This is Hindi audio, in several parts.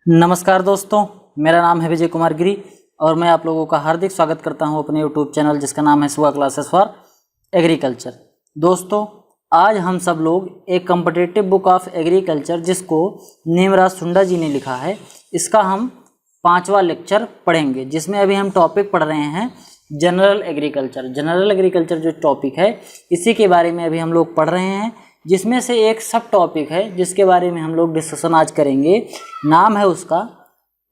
नमस्कार दोस्तों, मेरा नाम है विजय कुमार गिरी और मैं आप लोगों का हार्दिक स्वागत करता हूं अपने यूट्यूब चैनल जिसका नाम है सुगा क्लासेस फॉर एग्रीकल्चर। दोस्तों, आज हम सब लोग एक कॉम्पिटिटिव बुक ऑफ एग्रीकल्चर जिसको नेमराज सुंडा जी ने लिखा है, इसका हम 5वां लेक्चर पढ़ेंगे, जिसमें अभी हम टॉपिक पढ़ रहे हैं जनरल एग्रीकल्चर। जनरल एग्रीकल्चर जो टॉपिक है इसी के बारे में अभी हम लोग पढ़ रहे हैं, जिसमें से एक सब टॉपिक है जिसके बारे में हम लोग डिस्कशन आज करेंगे। नाम है उसका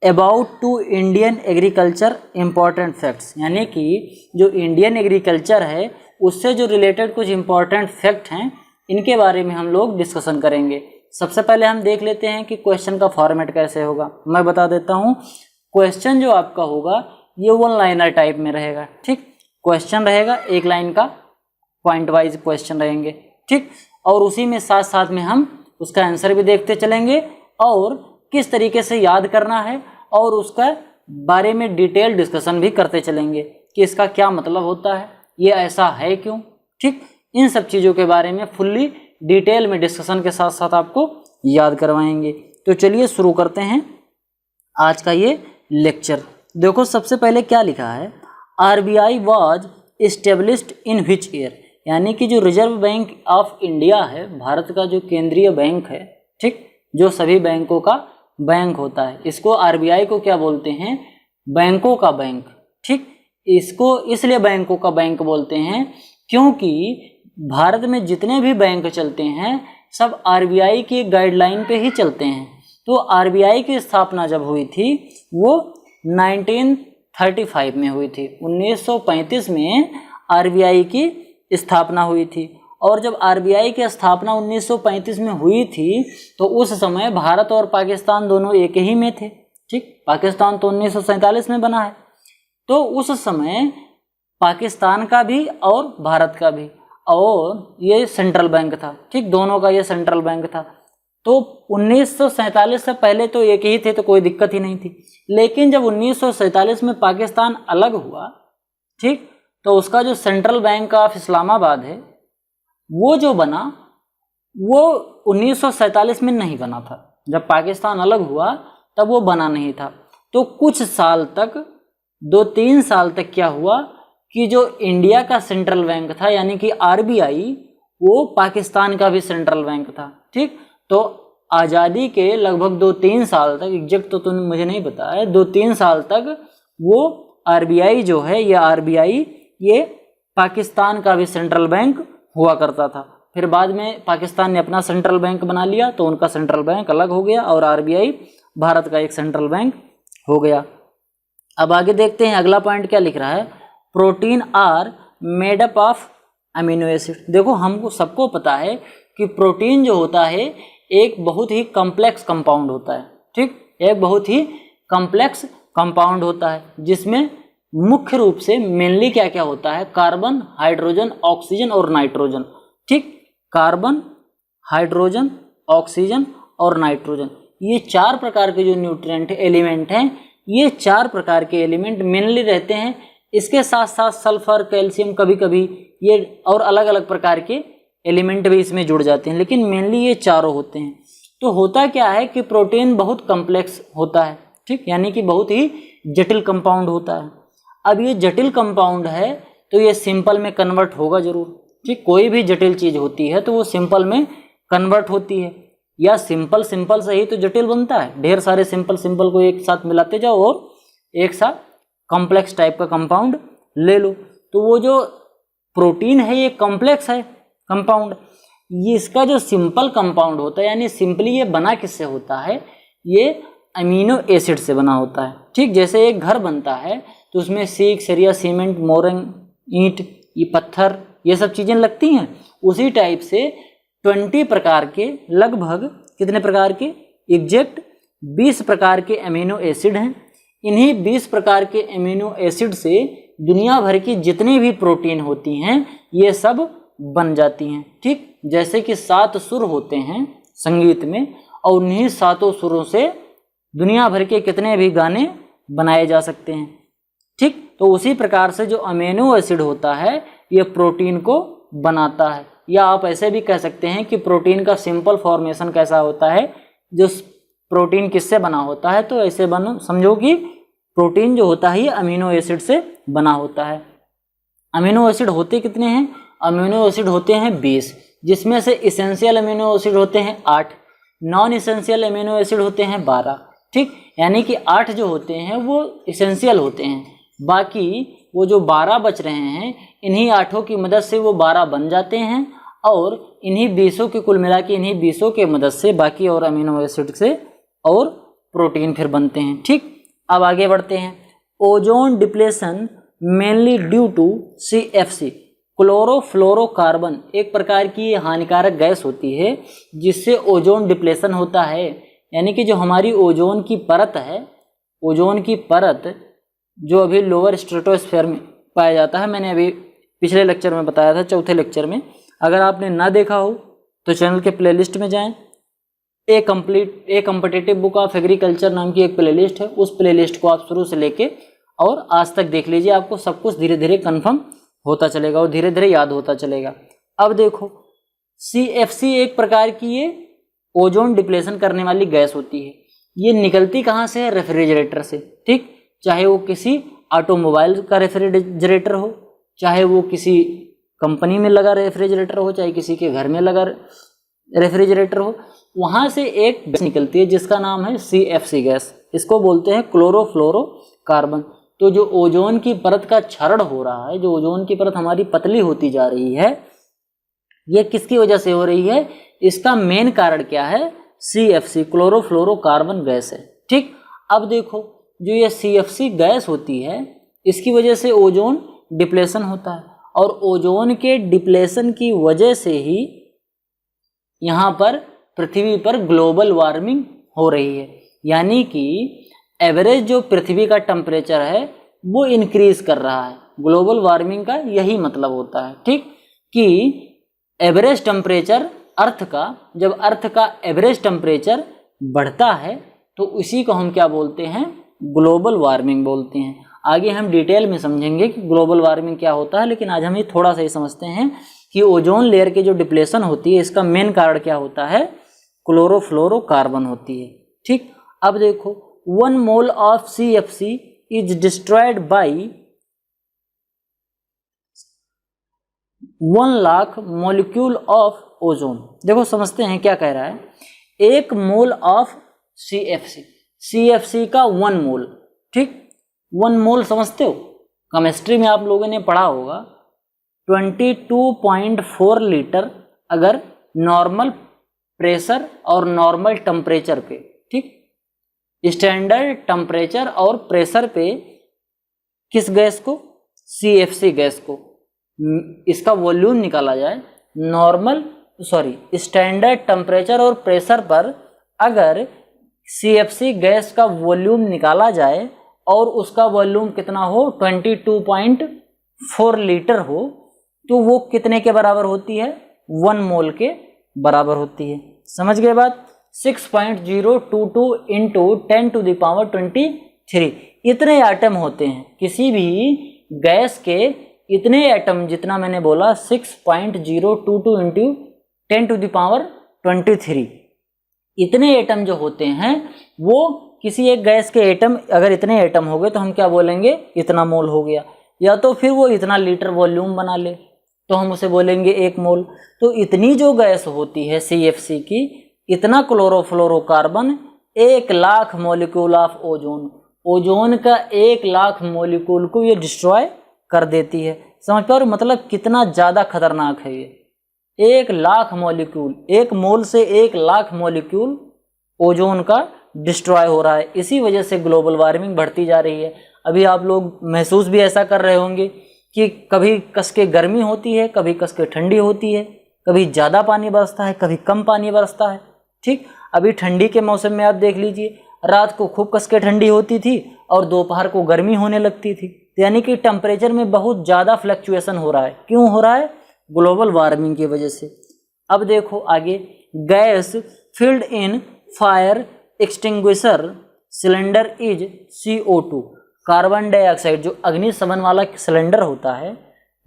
about to Indian agriculture important facts, यानी कि जो इंडियन एग्रीकल्चर है उससे जो रिलेटेड कुछ इम्पॉर्टेंट फैक्ट हैं इनके बारे में हम लोग डिस्कशन करेंगे। सबसे पहले हम देख लेते हैं कि क्वेश्चन का फॉर्मेट कैसे होगा। मैं बता देता हूँ, क्वेश्चन जो आपका होगा ये 1 लाइनर टाइप में रहेगा। ठीक, क्वेश्चन रहेगा 1 लाइन का, पॉइंट वाइज क्वेश्चन रहेंगे। ठीक, और उसी में साथ साथ में हम उसका आंसर भी देखते चलेंगे और किस तरीके से याद करना है और उसका बारे में डिटेल डिस्कशन भी करते चलेंगे कि इसका क्या मतलब होता है, ये ऐसा है क्यों। ठीक, इन सब चीज़ों के बारे में फुल्ली डिटेल में डिस्कशन के साथ साथ आपको याद करवाएंगे। तो चलिए शुरू करते हैं आज का ये लेक्चर। देखो, सबसे पहले क्या लिखा है, RBI was established in which year, यानी कि जो रिजर्व बैंक ऑफ इंडिया है, भारत का जो केंद्रीय बैंक है, ठीक, जो सभी बैंकों का बैंक होता है, इसको RBI को क्या बोलते हैं, बैंकों का बैंक। ठीक, इसको इसलिए बैंकों का बैंक बोलते हैं क्योंकि भारत में जितने भी बैंक चलते हैं सब RBI की गाइडलाइन पे ही चलते हैं। तो RBI की स्थापना जब हुई थी वो 1935 में हुई थी, 1935 में RBI की स्थापना हुई थी। और जब RBI की स्थापना 1935 में हुई थी तो उस समय भारत और पाकिस्तान दोनों एक ही में थे। ठीक, पाकिस्तान तो 1947 में बना है, तो उस समय पाकिस्तान का भी और भारत का भी, और ये सेंट्रल बैंक था। ठीक, दोनों का ये सेंट्रल बैंक था। तो 1947 से पहले तो एक ही थे, तो कोई दिक्कत ही नहीं थी। लेकिन जब 1947 में पाकिस्तान अलग हुआ, ठीक, तो उसका जो सेंट्रल बैंक ऑफ इस्लामाबाद है वो जो बना वो 1947 में नहीं बना था। जब पाकिस्तान अलग हुआ तब वो बना नहीं था। तो कुछ साल तक, 2-3 साल तक क्या हुआ कि जो इंडिया का सेंट्रल बैंक था यानी कि RBI, वो पाकिस्तान का भी सेंट्रल बैंक था। ठीक, तो आज़ादी के लगभग 2-3 साल तक, एग्जैक्ट तो मुझे नहीं पता है, 2-3 साल तक वो RBI जो है, ये RBI ये पाकिस्तान का भी सेंट्रल बैंक हुआ करता था। फिर बाद में पाकिस्तान ने अपना सेंट्रल बैंक बना लिया तो उनका सेंट्रल बैंक अलग हो गया और RBI भारत का एक सेंट्रल बैंक हो गया। अब आगे देखते हैं अगला पॉइंट क्या लिख रहा है, protein are made up of amino acid. देखो, हमको सबको पता है कि प्रोटीन जो होता है एक बहुत ही कॉम्प्लेक्स कंपाउंड होता है। ठीक, एक बहुत ही कॉम्प्लेक्स कंपाउंड होता है जिसमें मुख्य रूप से मेनली क्या क्या होता है, कार्बन, हाइड्रोजन, ऑक्सीजन और नाइट्रोजन। ठीक, कार्बन, हाइड्रोजन, ऑक्सीजन और नाइट्रोजन, ये 4 प्रकार के जो न्यूट्रिएंट एलिमेंट हैं, ये 4 प्रकार के एलिमेंट मेनली रहते हैं। इसके साथ साथ सल्फर, कैल्शियम, कभी कभी ये और अलग अलग प्रकार के एलिमेंट भी इसमें जुड़ जाते हैं, लेकिन मेनली ये चारों होते हैं। तो होता क्या है कि प्रोटीन बहुत कॉम्प्लेक्स होता है। ठीक, यानी कि बहुत ही जटिल कंपाउंड होता है। अब ये जटिल कंपाउंड है तो ये सिंपल में कन्वर्ट होगा जरूर। ठीक, कोई भी जटिल चीज़ होती है तो वो सिंपल में कन्वर्ट होती है, या सिंपल से ही तो जटिल बनता है। ढेर सारे सिंपल को एक साथ मिलाते जाओ और एक साथ कॉम्प्लेक्स टाइप का कंपाउंड ले लो। तो वो जो प्रोटीन है ये कॉम्प्लेक्स है कंपाउंड। ये इसका जो सिंपल कंपाउंड होता है, यानी सिंपली ये बना किससे होता है, ये अमीनो एसिड से बना होता है। ठीक, जैसे एक घर बनता है तो उसमें सीक, सरिया, सीमेंट, मोरंग, ईंट, ये पत्थर, ये सब चीज़ें लगती हैं। उसी टाइप से 20 प्रकार के, लगभग कितने प्रकार के, एग्जैक्ट 20 प्रकार के अमीनो एसिड हैं। इन्हीं 20 प्रकार के अमीनो एसिड से दुनिया भर की जितनी भी प्रोटीन होती हैं ये सब बन जाती हैं। ठीक, जैसे कि 7 सुर होते हैं संगीत में, और उन्हीं 7 सुरों से दुनिया भर के कितने भी गाने बनाए जा सकते हैं। ठीक, तो उसी प्रकार से जो अमीनो एसिड होता है ये प्रोटीन को बनाता है। या आप ऐसे भी कह सकते हैं कि प्रोटीन का सिंपल फॉर्मेशन कैसा होता है, जो प्रोटीन किससे बना होता है, तो ऐसे समझो कि प्रोटीन जो होता है ये अमीनो एसिड से बना होता है। अमीनो एसिड होते कितने हैं, अमीनो एसिड होते हैं 20, जिसमें से इसेंशियल अमीनो एसिड होते हैं 8, नॉन इसेंशियल अमीनो एसिड होते हैं 12। ठीक, यानी कि 8 जो होते हैं वो इसेंशियल होते हैं, बाकी वो जो 12 बच रहे हैं इन्हीं 8 की मदद से वो 12 बन जाते हैं, और इन्हीं 20 के कुल मिला के इन्हीं 20 के मदद से बाकी और अमीनो एसिड से और प्रोटीन फिर बनते हैं। ठीक, अब आगे बढ़ते हैं। Ozone depletion mainly due to CFC, chlorofluorocarbon, एक प्रकार की हानिकारक गैस होती है जिससे ओजोन डिप्लेशन होता है। यानी कि जो हमारी ओजोन की परत है, ओजोन की परत जो अभी लोअर स्ट्रेटोस्फीयर में पाया जाता है, मैंने अभी पिछले लेक्चर में बताया था, चौथे लेक्चर में, अगर आपने ना देखा हो तो चैनल के प्लेलिस्ट में जाएं। ए कम्पिटिटिव बुक ऑफ एग्रीकल्चर नाम की एक प्लेलिस्ट है, उस प्लेलिस्ट को आप शुरू से लेके और आज तक देख लीजिए, आपको सब कुछ धीरे धीरे कन्फर्म होता चलेगा और धीरे धीरे याद होता चलेगा। अब देखो, CFC एक प्रकार की ये ओजोन डिप्लेशन करने वाली गैस होती है। ये निकलती कहाँ से है, रेफ्रिजरेटर से। ठीक, चाहे वो किसी ऑटोमोबाइल का रेफ्रिजरेटर हो, चाहे वो किसी कंपनी में लगा रेफ्रिजरेटर हो, चाहे किसी के घर में लगा रेफ्रिजरेटर हो, वहाँ से एक गैस निकलती है जिसका नाम है CFC गैस। इसको बोलते हैं क्लोरोफ्लोरोकार्बन। तो जो ओजोन की परत का क्षरण हो रहा है, जो ओजोन की परत हमारी पतली होती जा रही है, ये किसकी वजह से हो रही है, इसका मेन कारण क्या है, CFC क्लोरोफ्लोरोकार्बन गैस है। ठीक, अब देखो, जो ये CFC गैस होती है इसकी वजह से ओजोन डिप्लेशन होता है, और ओजोन के डिप्लेशन की वजह से ही यहाँ पर पृथ्वी पर ग्लोबल वार्मिंग हो रही है। यानी कि एवरेज जो पृथ्वी का टेम्परेचर है वो इंक्रीज कर रहा है। ग्लोबल वार्मिंग का यही मतलब होता है। ठीक, कि एवरेज टेम्परेचर अर्थ का, जब अर्थ का एवरेज टेम्परेचर बढ़ता है तो उसी को हम क्या बोलते हैं, ग्लोबल वार्मिंग बोलते हैं। आगे हम डिटेल में समझेंगे कि ग्लोबल वार्मिंग क्या होता है, लेकिन आज हम ये थोड़ा सा ही समझते हैं कि ओजोन लेयर की जो डिप्लेशन होती है इसका मेन कारण क्या होता है, क्लोरोफ्लोरोकार्बन होती है। ठीक, अब देखो, 1 mole of CFC is destroyed by 1 lakh molecule of ozone. देखो समझते हैं क्या कह रहा है, 1 मोल ऑफ CFC का 1 मोल। ठीक, 1 मोल समझते हो, केमिस्ट्री में आप लोगों ने पढ़ा होगा, 22.4 लीटर अगर नॉर्मल प्रेशर और नॉर्मल टेम्परेचर पे, ठीक, स्टैंडर्ड टेम्परेचर और प्रेशर पे किस गैस को, CFC गैस को, इसका वॉल्यूम निकाला जाए, स्टैंडर्ड टेम्परेचर और प्रेशर पर अगर CFC गैस का वॉल्यूम निकाला जाए और उसका वॉल्यूम कितना हो, 22.4 लीटर हो, तो वो कितने के बराबर होती है, 1 मोल के बराबर होती है। समझ गए बात, 6.022 इंटू 10⁻23 इतने एटम होते हैं किसी भी गैस के। इतने एटम जितना मैंने बोला 6.022 इंटू 10⁻23, इतने एटम जो होते हैं वो किसी एक गैस के एटम, अगर इतने एटम हो गए तो हम क्या बोलेंगे, इतना मोल हो गया। या तो फिर वो इतना लीटर वॉल्यूम बना ले तो हम उसे बोलेंगे 1 मोल। तो इतनी जो गैस होती है CFC की, इतना chlorofluorocarbon 1 lakh molecule of ozone, ozone का 1 लाख मॉलिक्यूल को ये डिस्ट्रॉय कर देती है। समझ पा रहे हो, मतलब कितना ज़्यादा खतरनाक है ये। 1 लाख मॉलिक्यूल, 1 मोल से 1 लाख मॉलिक्यूल ओजोन का डिस्ट्रॉय हो रहा है। इसी वजह से ग्लोबल वार्मिंग बढ़ती जा रही है। अभी आप लोग महसूस भी ऐसा कर रहे होंगे कि कभी कस के गर्मी होती है, कभी कस के ठंडी होती है, कभी ज़्यादा पानी बरसता है, कभी कम पानी बरसता है। ठीक, अभी ठंडी के मौसम में आप देख लीजिए, रात को खूब कस के ठंडी होती थी और दोपहर को गर्मी होने लगती थी। यानी कि टेम्परेचर में बहुत ज़्यादा फ्लक्चुएशन हो रहा है। क्यों हो रहा है, ग्लोबल वार्मिंग की वजह से। अब देखो आगे, gas filled in fire extinguisher cylinder is CO2, carbon dioxide. जो अग्निशमन वाला सिलेंडर होता है,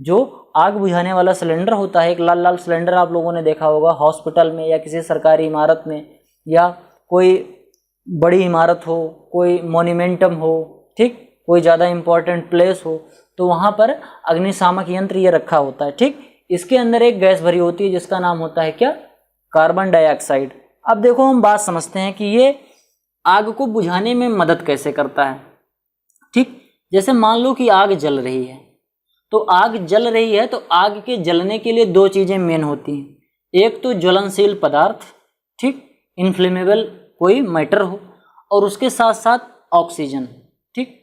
जो आग बुझाने वाला सिलेंडर होता है, एक लाल लाल सिलेंडर आप लोगों ने देखा होगा हॉस्पिटल में या किसी सरकारी इमारत में या कोई बड़ी इमारत हो, कोई मोन्यूमेंटम हो, ठीक, कोई ज़्यादा इम्पोर्टेंट प्लेस हो, तो वहाँ पर अग्निशामक यंत्र ये रखा होता है, ठीक। इसके अंदर एक गैस भरी होती है जिसका नाम होता है क्या, कार्बन डाइऑक्साइड। अब देखो हम बात समझते हैं कि ये आग को बुझाने में मदद कैसे करता है, ठीक। जैसे मान लो कि आग जल रही है, तो आग जल रही है तो आग के जलने के लिए दो चीज़ें मेन होती हैं, एक तो ज्वलनशील पदार्थ, ठीक, इन्फ्लेमेबल कोई मैटर हो, और उसके साथ साथ ऑक्सीजन, ठीक।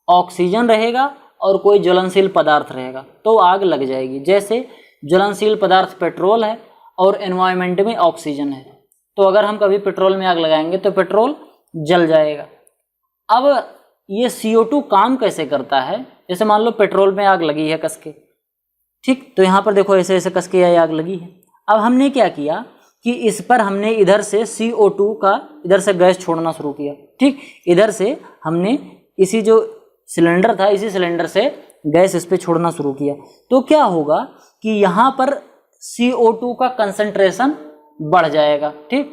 ऑक्सीजन रहेगा और कोई ज्वलनशील पदार्थ रहेगा तो आग लग जाएगी। जैसे ज्वलनशील पदार्थ पेट्रोल है और एनवायरनमेंट में ऑक्सीजन है, तो अगर हम कभी पेट्रोल में आग लगाएंगे तो पेट्रोल जल जाएगा। अब ये CO2 काम कैसे करता है, जैसे मान लो पेट्रोल में आग लगी है कस के, ठीक, तो यहाँ पर देखो ऐसे ऐसे कस के आग लगी है। अब हमने क्या किया कि इस पर हमने इधर से CO2 का इधर से गैस छोड़ना शुरू किया, ठीक। इधर से हमने इसी जो सिलेंडर था इसी सिलेंडर से गैस इस पर छोड़ना शुरू किया, तो क्या होगा कि यहाँ पर CO2 का कंसंट्रेशन बढ़ जाएगा, ठीक,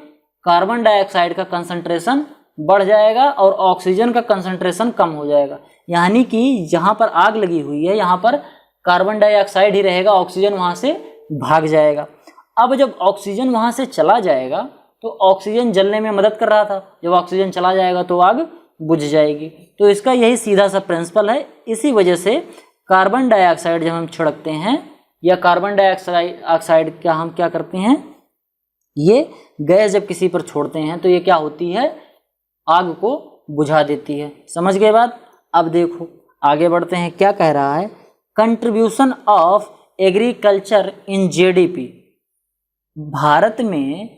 कार्बन डाइऑक्साइड का कंसंट्रेशन बढ़ जाएगा और ऑक्सीजन का कंसंट्रेशन कम हो जाएगा। यानी कि जहाँ पर आग लगी हुई है यहाँ पर कार्बन डाइऑक्साइड ही रहेगा, ऑक्सीजन वहाँ से भाग जाएगा। अब जब ऑक्सीजन वहाँ से चला जाएगा तो ऑक्सीजन जलने में मदद कर रहा था, जब ऑक्सीजन चला जाएगा तो आग बुझ जाएगी। तो इसका यही सीधा सा प्रिंसिपल है। इसी वजह से कार्बन डाइऑक्साइड जब हम छिड़कते हैं या कार्बन डाइऑक्साइड का हम क्या करते हैं, ये गैस जब किसी पर छोड़ते हैं तो ये क्या होती है, आग को बुझा देती है। समझ गए बात। अब देखो आगे बढ़ते हैं, क्या कह रहा है, contribution of agriculture in GDP। Bharat में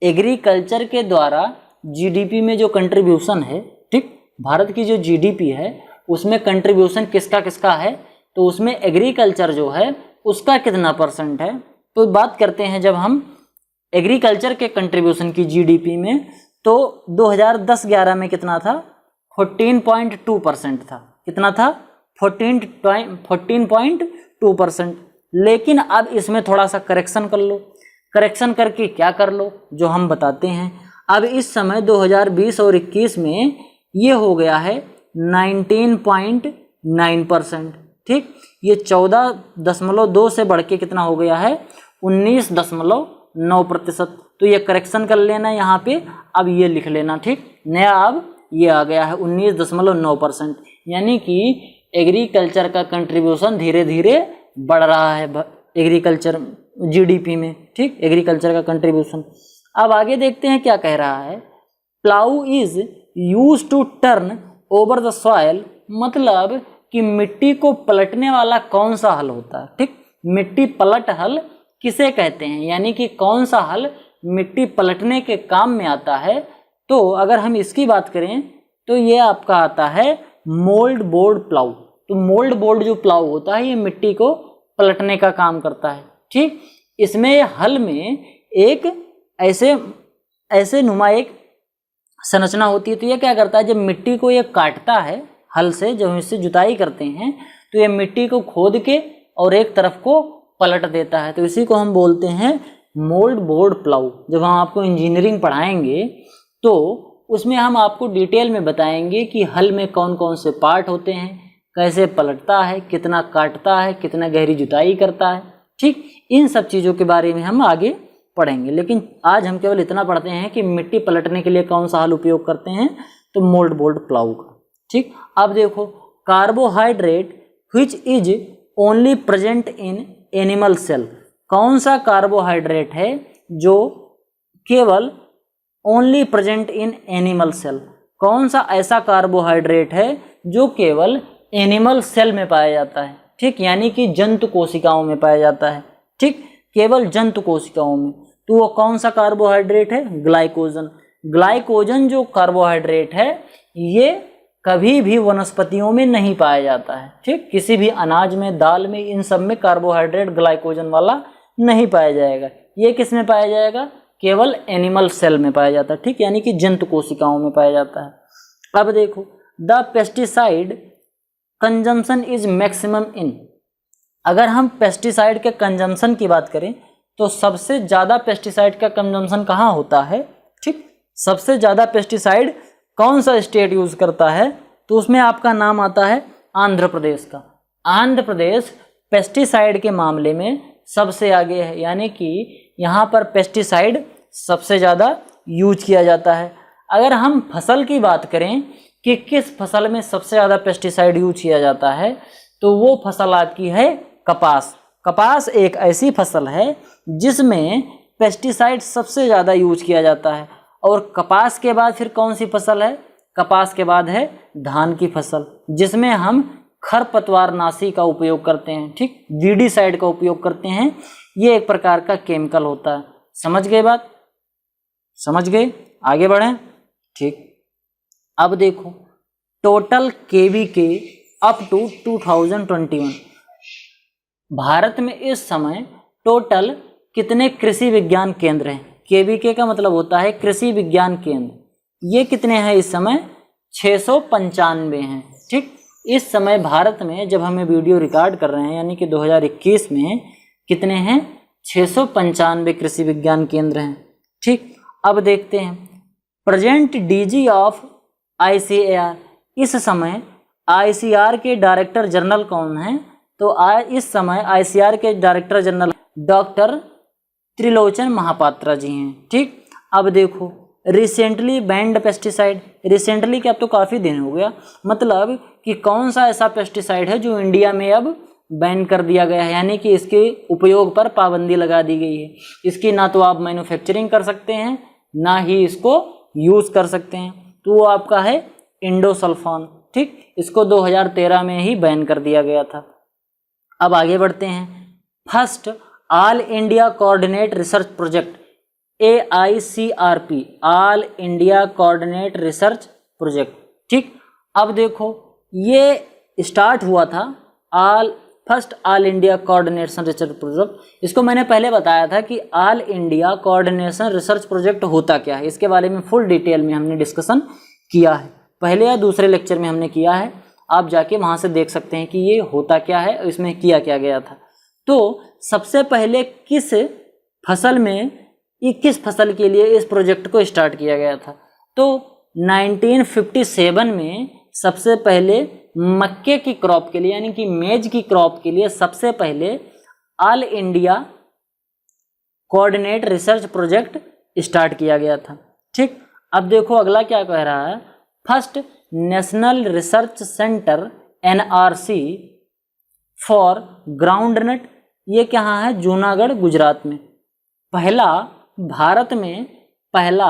एग्रीकल्चर के द्वारा GDP में जो कंट्रीब्यूशन है, ठीक, भारत की जो GDP है उसमें कंट्रीब्यूशन किसका किसका है, तो उसमें एग्रीकल्चर जो है उसका कितना % है। तो बात करते हैं जब हम एग्रीकल्चर के कंट्रीब्यूशन की GDP में, तो 2010-11 में कितना था, 14.2% था। कितना था, 14.2%। लेकिन अब इसमें थोड़ा सा करेक्शन कर लो, करेक्शन करके क्या कर लो जो हम बताते हैं। अब इस समय 2020 और 21 में ये हो गया है 19.9%, ठीक। ये 14.2 से बढ़ के कितना हो गया है, 19.9%। तो ये करेक्शन कर लेना यहाँ पे, अब ये लिख लेना, ठीक, नया अब ये आ गया है 19.9%। यानी कि एग्रीकल्चर का कंट्रीब्यूशन धीरे धीरे बढ़ रहा है एग्रीकल्चर GDP में, ठीक, एग्रीकल्चर का कंट्रीब्यूशन। अब आगे देखते हैं क्या कह रहा है, plough is use to turn over the soil, मतलब कि मिट्टी को पलटने वाला कौन सा हल होता है, ठीक, मिट्टी पलट हल किसे कहते हैं, यानी कि कौन सा हल मिट्टी पलटने के काम में आता है। तो अगर हम इसकी बात करें तो ये आपका आता है मोल्ड बोर्ड प्लाऊ। तो मोल्ड बोर्ड जो प्लाऊ होता है ये मिट्टी को पलटने का काम करता है, ठीक। इसमें हल में एक ऐसे नुमा एक संरचना होती है। तो ये क्या करता है, जब मिट्टी को ये काटता है हल से, जब इससे जुताई करते हैं तो ये मिट्टी को खोद के और एक तरफ को पलट देता है। तो इसी को हम बोलते हैं मोल्ड बोर्ड प्लाऊ। जब हम आपको इंजीनियरिंग पढ़ाएंगे तो उसमें हम आपको डिटेल में बताएंगे कि हल में कौन कौन से पार्ट होते हैं, कैसे पलटता है, कितना काटता है, कितना गहरी जुताई करता है, ठीक। इन सब चीज़ों के बारे में हम आगे पढ़ेंगे, लेकिन आज हम केवल इतना पढ़ते हैं कि मिट्टी पलटने के लिए कौन सा हल उपयोग करते हैं, तो मोल्ड बोर्ड प्लाऊ का, ठीक। अब देखो carbohydrate which is only present in animal cell, कौन सा कार्बोहाइड्रेट है जो केवल only present in animal cell, कौन सा ऐसा कार्बोहाइड्रेट है जो केवल एनिमल सेल में पाया जाता है, ठीक, यानी कि जंतु कोशिकाओं में पाया जाता है, ठीक, केवल जंतु कोशिकाओं में। तो वो कौन सा कार्बोहाइड्रेट है, ग्लाइकोजन। ग्लाइकोजन जो कार्बोहाइड्रेट है ये कभी भी वनस्पतियों में नहीं पाया जाता है, ठीक, किसी भी अनाज में, दाल में, इन सब में कार्बोहाइड्रेट ग्लाइकोजन वाला नहीं पाया जाएगा। ये किस में पाया जाएगा, केवल एनिमल सेल में पाया जाता है, ठीक, यानी कि जंतु कोशिकाओं में पाया जाता है। अब देखो the pesticide consumption is maximum in, अगर हम पेस्टिसाइड के कंजम्पशन की बात करें तो सबसे ज़्यादा पेस्टिसाइड का कंजम्पशन कहाँ होता है, ठीक, सबसे ज़्यादा पेस्टिसाइड कौन सा स्टेट यूज़ करता है, तो उसमें आपका नाम आता है आंध्र प्रदेश का। आंध्र प्रदेश पेस्टिसाइड के मामले में सबसे आगे है, यानी कि यहाँ पर पेस्टिसाइड सबसे ज़्यादा यूज किया जाता है। अगर हम फसल की बात करें कि किस फसल में सबसे ज़्यादा पेस्टिसाइड यूज किया जाता है, तो वो फसल आपकी है कपास। कपास एक ऐसी फसल है जिसमें पेस्टिसाइड सबसे ज़्यादा यूज किया जाता है। और कपास के बाद फिर कौन सी फसल है, कपास के बाद है धान की फसल, जिसमें हम खरपतवारनाशी का उपयोग करते हैं, ठीक, वीडीसाइड का उपयोग करते हैं। ये एक प्रकार का केमिकल होता है। समझ गए बात, समझ गए, आगे बढ़ें, ठीक। अब देखो टोटल केवीके अप टू 2021 भारत में इस समय टोटल कितने कृषि विज्ञान केंद्र हैं। केवीके का मतलब होता है कृषि विज्ञान केंद्र। ये कितने हैं इस समय, 695 हैं, ठीक। इस समय भारत में जब हमें वीडियो रिकॉर्ड कर रहे हैं, यानी कि 2021 में कितने हैं, 695 कृषि विज्ञान केंद्र हैं, ठीक। अब देखते हैं प्रेजेंट डीजी ऑफ ICAR, इस समय ICAR के डायरेक्टर जनरल कौन हैं, तो इस समय ICAR के director general doctor Trilochan Mahapatra ji हैं, ठीक। अब देखो रिसेंटली बैंड पेस्टिसाइड, रिसेंटली क्या, अब तो काफ़ी दिन हो गया, मतलब कि कौन सा ऐसा पेस्टिसाइड है जो इंडिया में अब बैन कर दिया गया है, यानी कि इसके उपयोग पर पाबंदी लगा दी गई है। इसकी ना तो आप मैन्युफैक्चरिंग कर सकते हैं, ना ही इसको यूज़ कर सकते हैं, तो वो आपका है इंडोसल्फान, ठीक। इसको 2013 में ही बैन कर दिया गया था। अब आगे बढ़ते हैं। First all India coordinate research project AICRP, all India coordinate research project, ठीक। अब देखो ये स्टार्ट हुआ था first all India coordination research project. इसको मैंने पहले बताया था कि all India coordination research project होता क्या है, इसके बारे में फुल डिटेल में हमने डिस्कशन किया है, पहले या दूसरे लेक्चर में हमने किया है। आप जाके वहाँ से देख सकते हैं कि ये होता क्या है, इसमें किया क्या गया था। तो सबसे पहले किस फसल में, ये किस फसल के लिए इस प्रोजेक्ट को स्टार्ट किया गया था, तो 1957 में सबसे पहले मक्के की क्रॉप के लिए, यानी कि मेज की क्रॉप के लिए सबसे पहले all India coordinate research project start किया गया था, ठीक। अब देखो अगला क्या कह रहा है, first national research centre NRC for groundnut, ये कहाँ है, जूनागढ़ गुजरात में। पहला भारत में पहला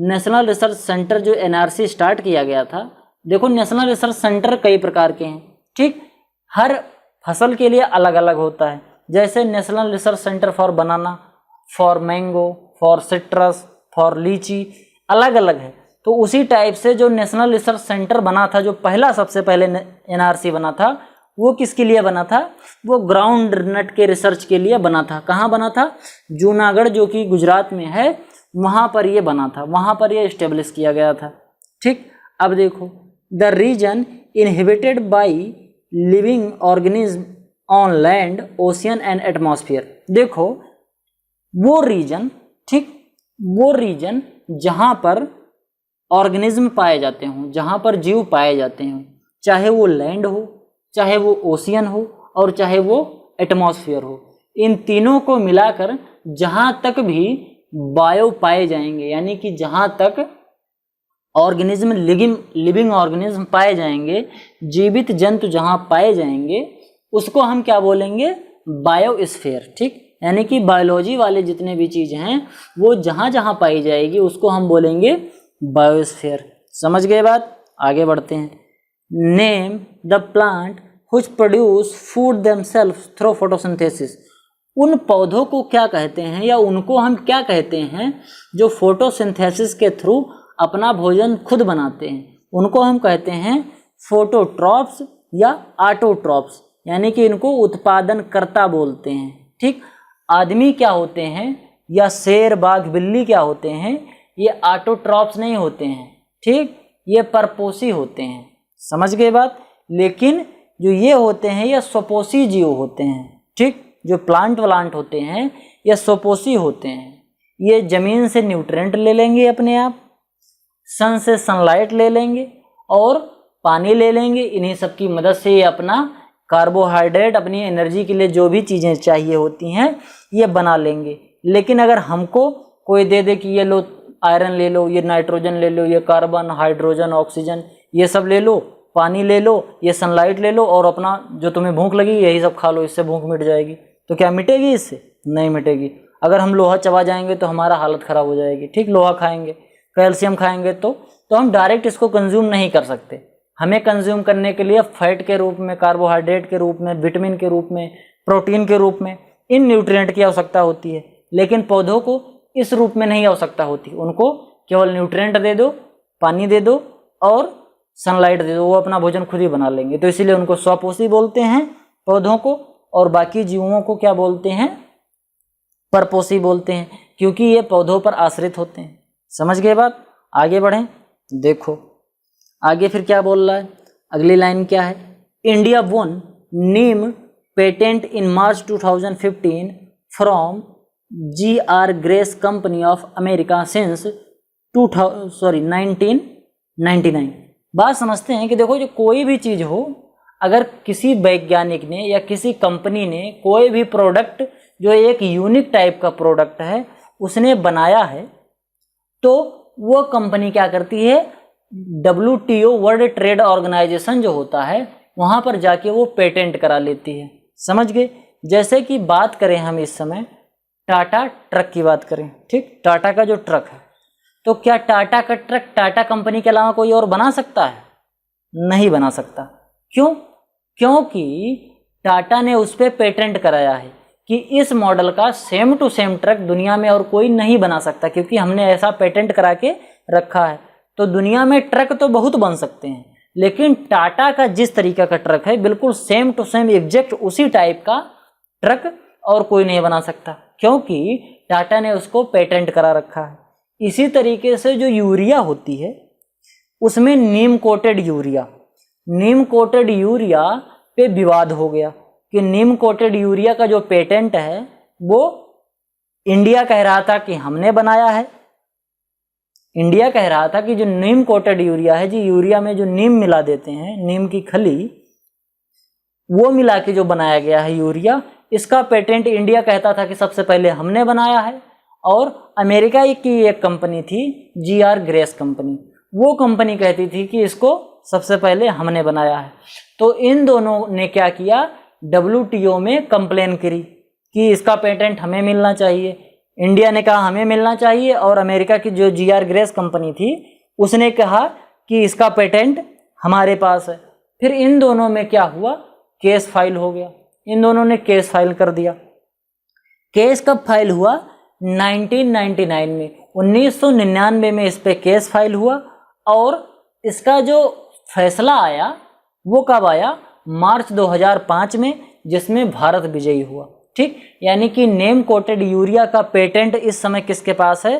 नेशनल रिसर्च सेंटर जो NRC स्टार्ट किया गया था। देखो नेशनल रिसर्च सेंटर कई प्रकार के हैं, ठीक, हर फसल के लिए अलग अलग होता है। जैसे national research centre for banana, for mango, for citrus, for लीची, अलग अलग है। तो उसी टाइप से जो नेशनल रिसर्च सेंटर बना था, जो पहला सबसे पहले NRC बना था, वो किसके लिए बना था, वो ग्राउंड नट के रिसर्च के लिए बना था। कहाँ बना था, जूनागढ़ जो कि गुजरात में है, वहाँ पर ये बना था, वहाँ पर ये इस्टेब्लिश किया गया था, ठीक। अब देखो the region inhibited by living organism on land, ocean and atmosphere. देखो वो रीजन, ठीक, वो रीजन जहाँ पर ऑर्गेनिज्म पाए जाते हों, जहाँ पर जीव पाए जाते हों, चाहे वो लैंड हो, चाहे वो ओशियन हो, और चाहे वो एटमॉस्फेयर हो, इन तीनों को मिलाकर जहाँ तक भी बायो पाए जाएंगे, यानी कि जहाँ तक ऑर्गेनिज्म लिविंग ऑर्गेनिज्म पाए जाएंगे, जीवित जंतु जहाँ पाए जाएंगे, उसको हम क्या बोलेंगे, बायोस्फीयर, ठीक। यानी कि बायोलॉजी वाले जितने भी चीज़ हैं वो जहाँ जहाँ पाई जाएगी उसको हम बोलेंगे बायोस्फीयर। समझ गए बात, आगे बढ़ते हैं। Name the plant which produce food themself through photosynthesis, उन पौधों को क्या कहते हैं, या उनको हम क्या कहते हैं जो फोटोसिंथेसिस के थ्रू अपना भोजन खुद बनाते हैं, उनको हम कहते हैं फोटोट्रॉप्स या ऑटोट्रॉप्स, यानी कि इनको उत्पादनकर्ता बोलते हैं, ठीक। आदमी क्या होते हैं, या शेर, बाघ, बिल्ली क्या होते हैं, ये ऑटोट्रॉप्स नहीं होते हैं, ठीक, ये परपोषी होते हैं। समझ गए बात। लेकिन जो ये होते हैं ये स्वपोषी जीव होते हैं, ठीक। जो प्लांट होते हैं ये स्वपोषी होते हैं, ये जमीन से न्यूट्रिएंट ले लेंगे अपने आप, सन से सनलाइट ले लेंगे और पानी ले लेंगे। इन्हीं सब की मदद से ये अपना कार्बोहाइड्रेट, अपनी एनर्जी के लिए जो भी चीज़ें चाहिए होती हैं ये बना लेंगे। लेकिन अगर हमको कोई दे दे कि ये लो आयरन ले लो, ये नाइट्रोजन ले लो, ये कार्बन, हाइड्रोजन, ऑक्सीजन, ये सब ले लो, पानी ले लो, ये सनलाइट ले लो और अपना जो तुम्हें भूख लगी यही सब खा लो, इससे भूख मिट जाएगी, तो क्या मिटेगी? इससे नहीं मिटेगी। अगर हम लोहा चबा जाएंगे तो हमारा हालत ख़राब हो जाएगी। ठीक, लोहा खाएंगे, कैल्शियम खाएंगे तो हम डायरेक्ट इसको कंज्यूम नहीं कर सकते। हमें कंज्यूम करने के लिए फैट के रूप में, कार्बोहाइड्रेट के रूप में, विटामिन के रूप में, प्रोटीन के रूप में इन न्यूट्रिएंट की आवश्यकता होती है। लेकिन पौधों को इस रूप में नहीं आवश्यकता होती। उनको केवल न्यूट्रिएंट दे दो, पानी दे दो और सनलाइट दे दो, वो अपना भोजन खुद ही बना लेंगे। तो इसीलिए उनको स्वपोषी बोलते हैं पौधों को, और बाकी जीवों को क्या बोलते हैं? परपोषी बोलते हैं, क्योंकि ये पौधों पर आश्रित होते हैं। समझ गए बात? आगे बढ़ें, देखो आगे फिर क्या बोल रहा है। अगली लाइन क्या है? इंडिया वोन नीम patent in March 2015 from GR grace company of America since 1999। बात समझते हैं कि देखो, जो कोई भी चीज़ हो, अगर किसी वैज्ञानिक ने या किसी कंपनी ने कोई भी प्रोडक्ट जो एक यूनिक टाइप का प्रोडक्ट है उसने बनाया है, तो वो कंपनी क्या करती है? WTO वर्ल्ड ट्रेड ऑर्गेनाइजेशन जो होता है वहाँ पर जाके वो पेटेंट करा लेती है। समझ गए? जैसे कि बात करें हम इस समय टाटा ट्रक की बात करें, ठीक, टाटा का जो ट्रक है, तो क्या टाटा का ट्रक टाटा कंपनी के अलावा कोई और बना सकता है? नहीं बना सकता। क्यों? क्योंकि टाटा ने उस पर पेटेंट कराया है कि इस मॉडल का सेम टू सेम ट्रक दुनिया में और कोई नहीं बना सकता, क्योंकि हमने ऐसा पेटेंट करा के रखा है। तो दुनिया में ट्रक तो बहुत बन सकते हैं, लेकिन टाटा का जिस तरीका का ट्रक है बिल्कुल सेम टू सेम एग्जैक्ट उसी टाइप का ट्रक और कोई नहीं बना सकता, क्योंकि टाटा ने उसको पेटेंट करा रखा है। इसी तरीके से जो यूरिया होती है उसमें नीम कोटेड यूरिया पे विवाद हो गया कि नीम कोटेड यूरिया का जो पेटेंट है वो इंडिया कह रहा था कि हमने बनाया है। इंडिया कह रहा था कि जो नीम कोटेड यूरिया है जी, यूरिया में जो नीम मिला देते हैं, नीम की खली, वो मिला के जो बनाया गया है यूरिया, इसका पेटेंट इंडिया कहता था कि सबसे पहले हमने बनाया है। और अमेरिका की एक कंपनी थी GR ग्रेस कंपनी, वो कंपनी कहती थी कि इसको सबसे पहले हमने बनाया है। तो इन दोनों ने क्या किया? WTO में कंप्लेन करी कि इसका पेटेंट हमें मिलना चाहिए। इंडिया ने कहा हमें मिलना चाहिए, और अमेरिका की जो GR ग्रेस कंपनी थी उसने कहा कि इसका पेटेंट हमारे पास है। फिर इन दोनों में क्या हुआ? केस फाइल हो गया। इन दोनों ने केस फाइल कर दिया। केस कब फाइल हुआ? 1999 में, 1999 में इस पे केस फाइल हुआ, और इसका जो फैसला आया वो कब आया? मार्च 2005 में, जिसमें भारत विजयी हुआ। ठीक, यानी कि नीम कोटेड यूरिया का पेटेंट इस समय किसके पास है?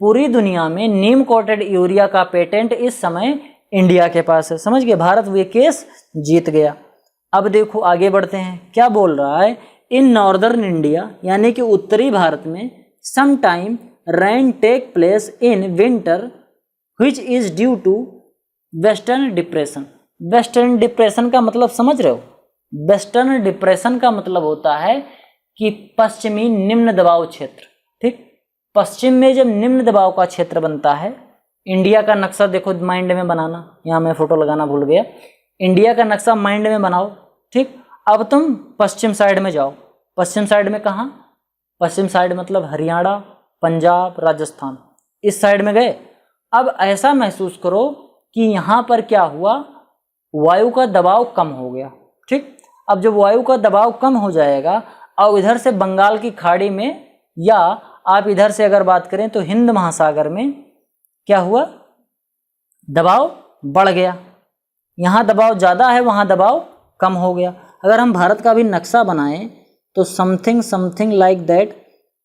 पूरी दुनिया में नीम कोटेड यूरिया का पेटेंट इस समय इंडिया के पास है। समझ गए? भारत ये केस जीत गया। अब देखो आगे बढ़ते हैं, क्या बोल रहा है? इन नॉर्दर्न इंडिया, यानी कि उत्तरी भारत में, some time rain take place in winter which is due to western depression. Western depression का मतलब समझ रहे हो? वेस्टर्न डिप्रेशन का मतलब होता है कि पश्चिमी निम्न दबाव क्षेत्र। ठीक, पश्चिम में जब निम्न दबाव का क्षेत्र बनता है, इंडिया का नक्शा देखो माइंड में बनाना, यहाँ मैं फोटो लगाना भूल गया। इंडिया का नक्शा माइंड में बनाओ। ठीक, अब तुम पश्चिम साइड में जाओ। पश्चिम साइड में कहाँ? पश्चिम साइड मतलब हरियाणा, पंजाब, राजस्थान, इस साइड में गए। अब ऐसा महसूस करो कि यहाँ पर क्या हुआ? वायु का दबाव कम हो गया। ठीक, अब जब वायु का दबाव कम हो जाएगा, और इधर से बंगाल की खाड़ी में, या आप इधर से अगर बात करें तो हिंद महासागर में क्या हुआ? दबाव बढ़ गया। यहाँ दबाव ज़्यादा है, वहाँ दबाव कम हो गया। अगर हम भारत का भी नक्शा बनाएं तो समथिंग लाइक दैट,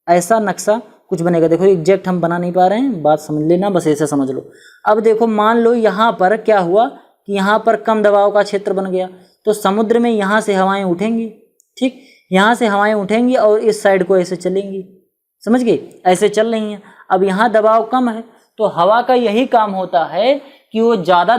ऐसा नक्शा कुछ बनेगा। देखो एग्जैक्ट हम बना नहीं पा रहे हैं, बात समझ लेना, बस ऐसे समझ लो। अब देखो मान लो यहाँ पर क्या हुआ कि यहाँ पर कम दबाव का क्षेत्र बन गया, तो समुद्र में यहाँ से हवाएं उठेंगी। ठीक, यहाँ से हवाएं उठेंगी और इस साइड को ऐसे चलेंगी। समझ गए? ऐसे चल रही हैं। अब यहाँ दबाव कम है तो हवा का यही काम होता है कि वो ज़्यादा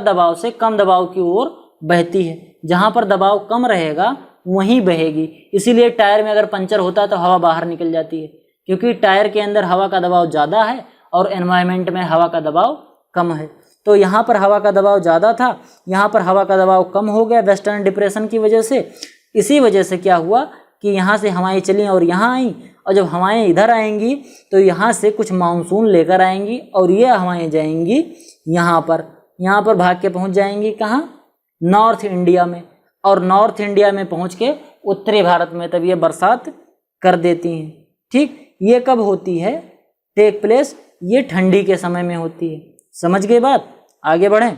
दबाव से कम दबाव की ओर बहती है। जहाँ पर दबाव कम रहेगा वहीं बहेगी। इसीलिए टायर में अगर पंचर होता है तो हवा बाहर निकल जाती है, क्योंकि टायर के अंदर हवा का दबाव ज़्यादा है और एनवायरनमेंट में हवा का दबाव कम है। तो यहाँ पर हवा का दबाव ज़्यादा था, यहाँ पर हवा का दबाव कम हो गया वेस्टर्न डिप्रेशन की वजह से। इसी वजह से क्या हुआ कि यहाँ से हवाएं चली और यहाँ आई, और जब हवाएं इधर आएंगी तो यहाँ से कुछ मानसून लेकर आएंगी और ये हवाएं जाएंगी यहाँ पर भाग के पहुँच जाएंगी कहाँ, नॉर्थ इंडिया में, और नॉर्थ इंडिया में पहुँच के उत्तरी भारत में तब ये बरसात कर देती हैं। ठीक, ये कब होती है, टेक प्लेस, ये ठंडी के समय में होती है। समझ गए बात, आगे बढ़ें।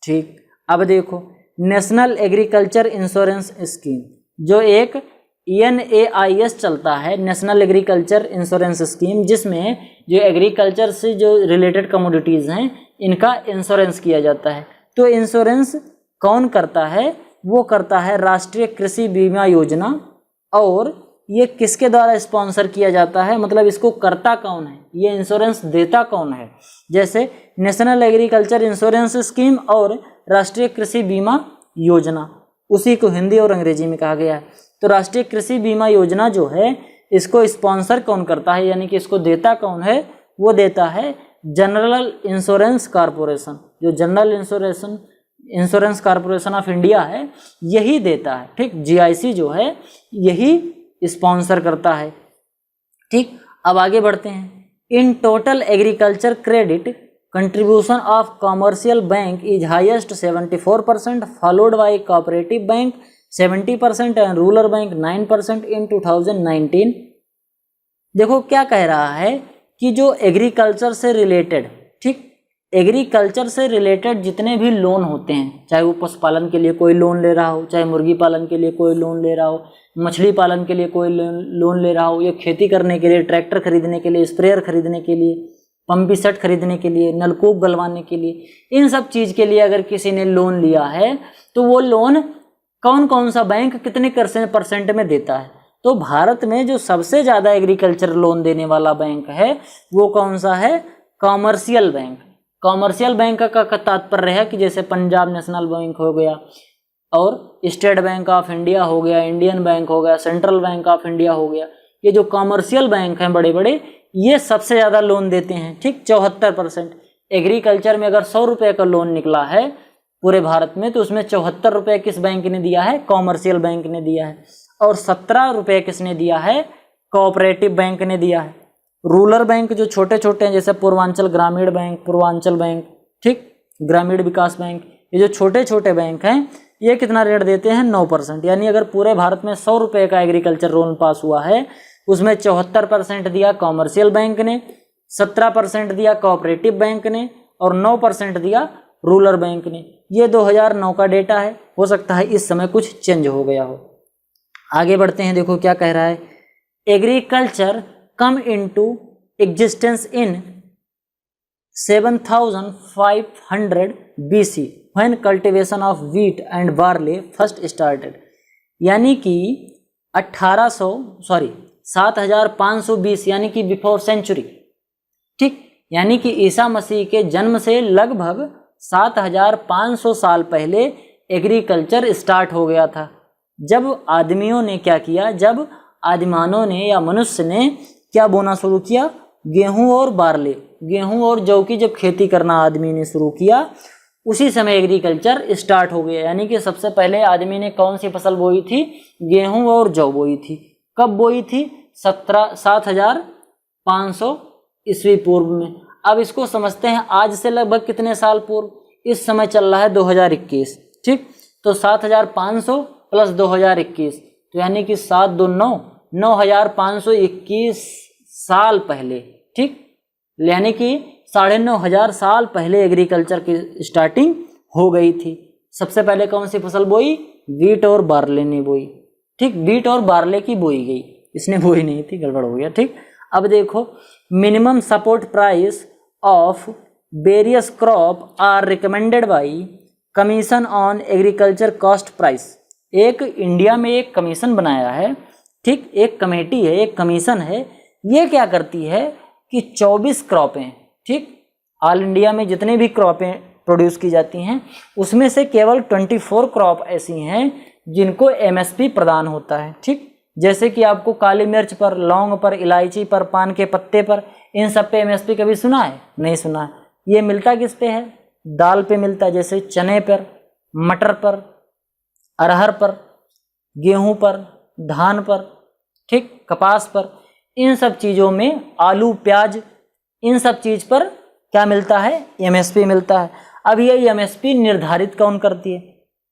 ठीक, अब देखो नेशनल एग्रीकल्चर इंश्योरेंस स्कीम, जो एक NAIS चलता है, नेशनल एग्रीकल्चर इंश्योरेंस स्कीम, जिसमें जो एग्रीकल्चर से जो रिलेटेड कमोडिटीज़ हैं इनका इंश्योरेंस किया जाता है। तो इंश्योरेंस कौन करता है, वो करता है राष्ट्रीय कृषि बीमा योजना। और ये किसके द्वारा स्पॉन्सर किया जाता है, मतलब इसको करता कौन है, ये इंश्योरेंस देता कौन है। जैसे नेशनल एग्रीकल्चर इंश्योरेंस स्कीम और राष्ट्रीय कृषि बीमा योजना, उसी को हिंदी और अंग्रेजी में कहा गया है। तो राष्ट्रीय कृषि बीमा योजना जो है इसको स्पॉन्सर कौन करता है, यानी कि इसको देता कौन है, वो देता है जनरल इंश्योरेंस कॉरपोरेशन। जो general insurance corporation of India है यही देता है। ठीक, GIC जो है यही स्पॉन्सर करता है। ठीक, अब आगे बढ़ते हैं। In total agriculture credit contribution of commercial bank is highest 74%, followed by cooperative bank 70% and rural bank 9% इन 2019। देखो क्या कह रहा है कि जो एग्रीकल्चर से रिलेटेड, ठीक, एग्रीकल्चर से रिलेटेड जितने भी लोन होते हैं, चाहे वो पशुपालन के लिए कोई लोन ले रहा हो, चाहे मुर्गी पालन के लिए कोई लोन ले रहा हो, मछली पालन के लिए कोई लोन ले रहा हो, या खेती करने के लिए, ट्रैक्टर खरीदने के लिए, स्प्रेयर खरीदने के लिए, पंपी सेट खरीदने के लिए, नलकूप गलवाने के लिए, इन सब चीज़ के लिए अगर किसी ने लोन लिया है तो वो लोन कौन कौन सा बैंक कितने % में देता है। तो भारत में जो सबसे ज़्यादा एग्रीकल्चर लोन देने वाला बैंक है वो कौन सा है, कॉमर्शियल बैंक। कॉमर्शियल बैंक का तात्पर्य है कि जैसे पंजाब नेशनल बैंक हो गया, और स्टेट बैंक ऑफ इंडिया हो गया, इंडियन बैंक हो गया, सेंट्रल बैंक ऑफ इंडिया हो गया। ये जो कॉमर्शियल बैंक हैं बड़े बड़े, ये सबसे ज़्यादा लोन देते हैं। ठीक, 74%। एग्रीकल्चर में अगर 100 रुपये का लोन निकला है पूरे भारत में, तो उसमें 74 रुपये किस बैंक ने दिया है, कॉमर्शियल बैंक ने दिया है। और 17 रुपये किसने दिया है, कोऑपरेटिव बैंक ने दिया है। रूरल बैंक जो छोटे छोटे हैं, जैसे पूर्वांचल ग्रामीण बैंक, पूर्वांचल बैंक, ठीक, ग्रामीण विकास बैंक, ये जो छोटे छोटे बैंक हैं ये कितना रेट देते हैं, 9%। यानी अगर पूरे भारत में 100 रुपये का एग्रीकल्चर लोन पास हुआ है, उसमें 74% दिया कॉमर्शियल बैंक ने, 17% दिया कोऑपरेटिव बैंक ने, और 9% दिया रूरल बैंक ने। ये 2009 का डेटा है, हो सकता है इस समय कुछ चेंज हो गया हो। आगे बढ़ते हैं, देखो क्या कह रहा है। Agriculture come into existence in 7500 BC when cultivation of wheat and barley first started. यानी कि 7500 BC, यानी कि बिफोर सेंचुरी। ठीक, यानी कि ईसा मसीह के जन्म से लगभग 7500 साल पहले एग्रीकल्चर स्टार्ट हो गया था। जब आदमियों ने क्या किया, जब आदिमानव ने या मनुष्य ने क्या बोना शुरू किया, गेहूं और बार्ले, गेहूं और जौ की जब खेती करना आदमी ने शुरू किया, उसी समय एग्रीकल्चर स्टार्ट हो गया। यानी कि सबसे पहले आदमी ने कौन सी फसल बोई थी, गेहूं और जौ बोई थी। कब बोई थी, 7500 ईस्वी पूर्व में। अब इसको समझते हैं आज से लगभग कितने साल पूर्व, इस समय चल रहा है 2021। ठीक, तो 7500 प्लस 2021, तो यानी कि 7 2 9, 9521 साल पहले। ठीक, यानी कि 9500 साल पहले एग्रीकल्चर की स्टार्टिंग हो गई थी। सबसे पहले कौन सी फसल बोई, व्हीट और बार्ले ने बोई। ठीक, व्हीट और बार्ले की बोई गई, इसने बोई नहीं थी, गड़बड़ हो गया। ठीक, अब देखो, minimum support price of various crop are recommended by commission on agriculture cost price. एक इंडिया में एक कमीशन बनाया है, ठीक, एक कमेटी है, एक कमीशन है। ये क्या करती है, कि 24 क्रॉपें, ठीक, ऑल इंडिया में जितने भी क्रॉपें प्रोड्यूस की जाती हैं उसमें से केवल 24 क्रॉप ऐसी हैं जिनको एमएसपी प्रदान होता है, ठीक। जैसे कि आपको काली मिर्च पर, लौंग पर, इलायची पर, पान के पत्ते पर, इन सब पे एमएसपी कभी सुना है? नहीं सुना है। ये मिलता किस पे है? दाल पे मिलता है, जैसे चने पर, मटर पर, अरहर पर, गेहूं पर, धान पर, ठीक, कपास पर, इन सब चीज़ों में, आलू, प्याज, इन सब चीज़ पर क्या मिलता है? एमएसपी मिलता है। अब ये एमएसपी निर्धारित कौन करती है?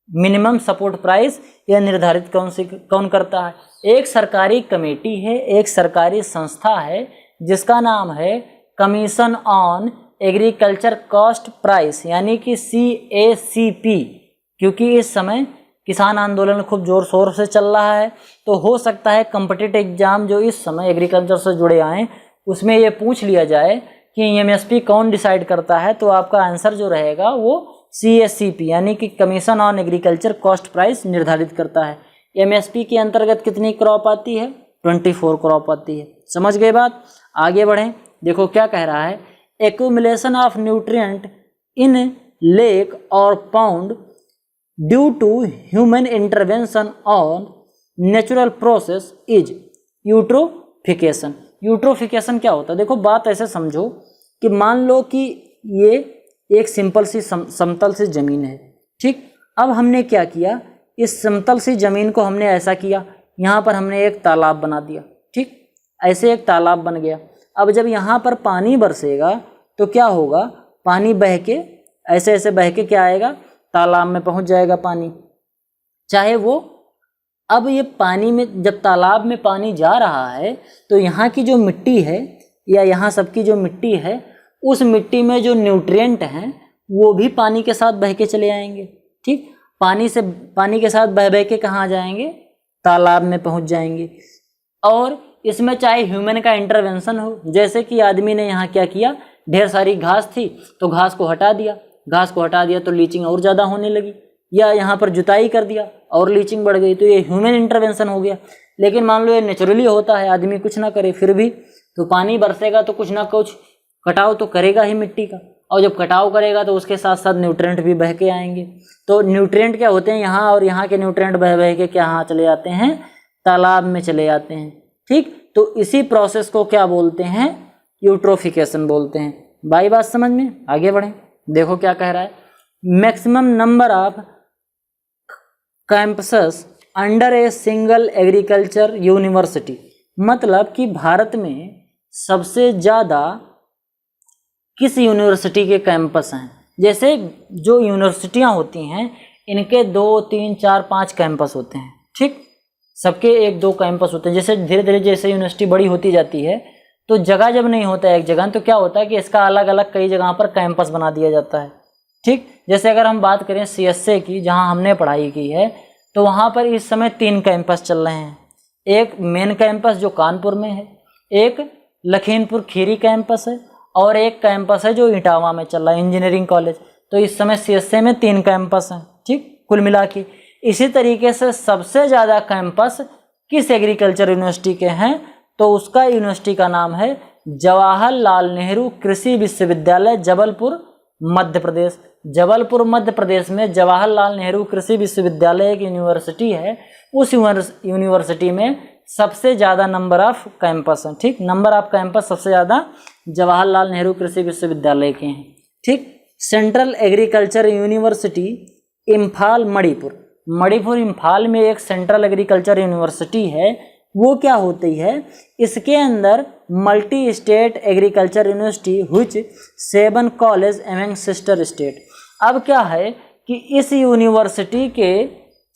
मिनिमम सपोर्ट प्राइस यह निर्धारित कौन करता है? एक सरकारी कमेटी है, एक सरकारी संस्था है जिसका नाम है commission on agriculture cost price, यानी कि CACP। क्योंकि इस समय किसान आंदोलन खूब जोर शोर से चल रहा है, तो हो सकता है कॉम्पिटिटिव एग्जाम जो इस समय एग्रीकल्चर से जुड़े आए उसमें ये पूछ लिया जाए कि एमएसपी कौन डिसाइड करता है, तो आपका आंसर जो रहेगा वो CACP यानी कि commission on agriculture cost price निर्धारित करता है। एमएसपी के अंतर्गत कितनी क्रॉप आती है? 24 क्रॉप आती है। समझ गए बात? आगे बढ़ें, देखो क्या कह रहा है। Accumulation of nutrient in lake और pond due to human intervention on natural process is eutrophication. Eutrophication क्या होता है? देखो बात ऐसे समझो कि मान लो कि ये एक सिंपल सी समतल सी ज़मीन है, ठीक। अब हमने क्या किया, इस समतल सी ज़मीन को हमने ऐसा किया, यहाँ पर हमने एक तालाब बना दिया, ठीक, ऐसे एक तालाब बन गया। अब जब यहाँ पर पानी बरसेगा तो क्या होगा? पानी बह के ऐसे ऐसे बह के क्या आएगा? तालाब में पहुँच जाएगा पानी, चाहे वो। अब ये पानी में, जब तालाब में पानी जा रहा है तो यहाँ की जो मिट्टी है या यहाँ सबकी जो मिट्टी है, उस मिट्टी में जो न्यूट्रिएंट हैं वो भी पानी के साथ बह के चले आएंगे, ठीक। पानी के साथ बह बह के कहाँ जाएंगे? तालाब में पहुँच जाएंगे। और इसमें चाहे ह्यूमन का इंटरवेंशन हो, जैसे कि आदमी ने यहाँ क्या किया, ढेर सारी घास थी तो घास को हटा दिया तो लीचिंग और ज़्यादा होने लगी, या यहाँ पर जुताई कर दिया और लीचिंग बढ़ गई, तो ये ह्यूमन इंटरवेंशन हो गया। लेकिन मान लो ये नेचुरली होता है, आदमी कुछ ना करे फिर भी, तो पानी बरसेगा तो कुछ ना कुछ कटाव तो करेगा ही मिट्टी का, और जब कटाव करेगा तो उसके साथ साथ न्यूट्रिएंट भी बह के आएंगे। तो न्यूट्रिएंट क्या होते हैं यहाँ, और यहाँ के न्यूट्रिएंट बह बह के क्या चले जाते हैं? तालाब में चले जाते हैं, ठीक। तो इसी प्रोसेस को क्या बोलते हैं? यूट्रोफिकेशन बोलते हैं। बाई बात समझ में? आगे बढ़ें, देखो क्या कह रहा है। Maximum number of campuses under a single agriculture university, मतलब कि भारत में सबसे ज़्यादा किस यूनिवर्सिटी के कैंपस हैं? जैसे जो यूनिवर्सिटियां होती हैं इनके 2, 3, 4, 5 कैंपस होते हैं, ठीक। सबके 1-2 कैंपस होते हैं। जैसे धीरे धीरे जैसे यूनिवर्सिटी बड़ी होती जाती है तो जगह जब नहीं होता है एक जगह, तो क्या होता है कि इसका अलग अलग कई जगह पर कैंपस बना दिया जाता है, ठीक। जैसे अगर हम बात करें CSA की, जहाँ हमने पढ़ाई की है, तो वहाँ पर इस समय 3 कैंपस चल रहे हैं। एक मेन कैंपस जो कानपुर में है, एक लखीमपुर खीरी कैंपस है, और एक कैंपस है जो इटावा में चल रहा है, इंजीनियरिंग कॉलेज। तो इस समय CSA में 3 कैंपस हैं, ठीक, कुल मिला के। इसी तरीके से सबसे ज़्यादा कैंपस किस एग्रीकल्चर यूनिवर्सिटी के हैं? तो उसका यूनिवर्सिटी का नाम है जवाहरलाल नेहरू कृषि विश्वविद्यालय, जबलपुर, मध्य प्रदेश। जबलपुर मध्य प्रदेश में जवाहरलाल नेहरू कृषि विश्वविद्यालय एक यूनिवर्सिटी है। उस यूनिवर्सिटी में सबसे ज़्यादा नंबर ऑफ कैंपस हैं, ठीक। नंबर ऑफ कैंपस सबसे ज़्यादा जवाहरलाल नेहरू कृषि विश्वविद्यालय के हैं, ठीक। Central agriculture university Imphal, Manipur Imphal में एक सेंट्रल एग्रीकल्चर यूनिवर्सिटी है। वो क्या होती है? इसके अंदर multi state agriculture university हुच 7 college एवं सिस्टर स्टेट। अब क्या है कि इस यूनिवर्सिटी के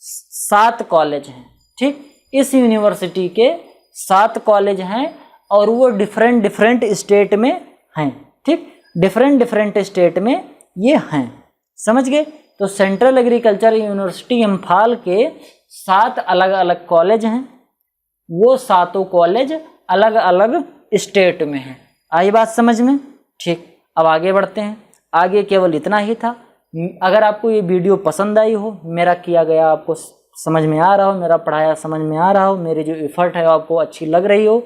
7 कॉलेज हैं, ठीक। इस यूनिवर्सिटी के 7 कॉलेज हैं और वो डिफरेंट स्टेट में हैं, ठीक। डिफरेंट स्टेट में ये हैं, समझ गए? तो सेंट्रल एग्रीकल्चर यूनिवर्सिटी इम्फाल के 7 अलग अलग कॉलेज हैं, वो 7 कॉलेज अलग अलग स्टेट में हैं। आई बात समझ में? ठीक, अब आगे बढ़ते हैं। आगे केवल इतना ही था। अगर आपको ये वीडियो पसंद आई हो, मेरा किया गया आपको समझ में आ रहा हो, मेरा पढ़ाया समझ में आ रहा हो, मेरी जो एफर्ट है आपको अच्छी लग रही हो,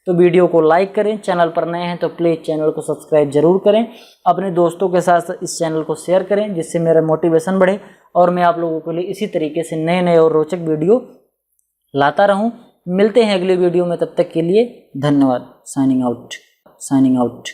तो वीडियो को लाइक करें, चैनल पर नए हैं तो प्लीज़ चैनल को सब्सक्राइब जरूर करें, अपने दोस्तों के साथ इस चैनल को शेयर करें जिससे मेरा मोटिवेशन बढ़े और मैं आप लोगों के लिए इसी तरीके से नए नए और रोचक वीडियो लाता रहूं। मिलते हैं अगले वीडियो में, तब तक के लिए धन्यवाद। Signing out.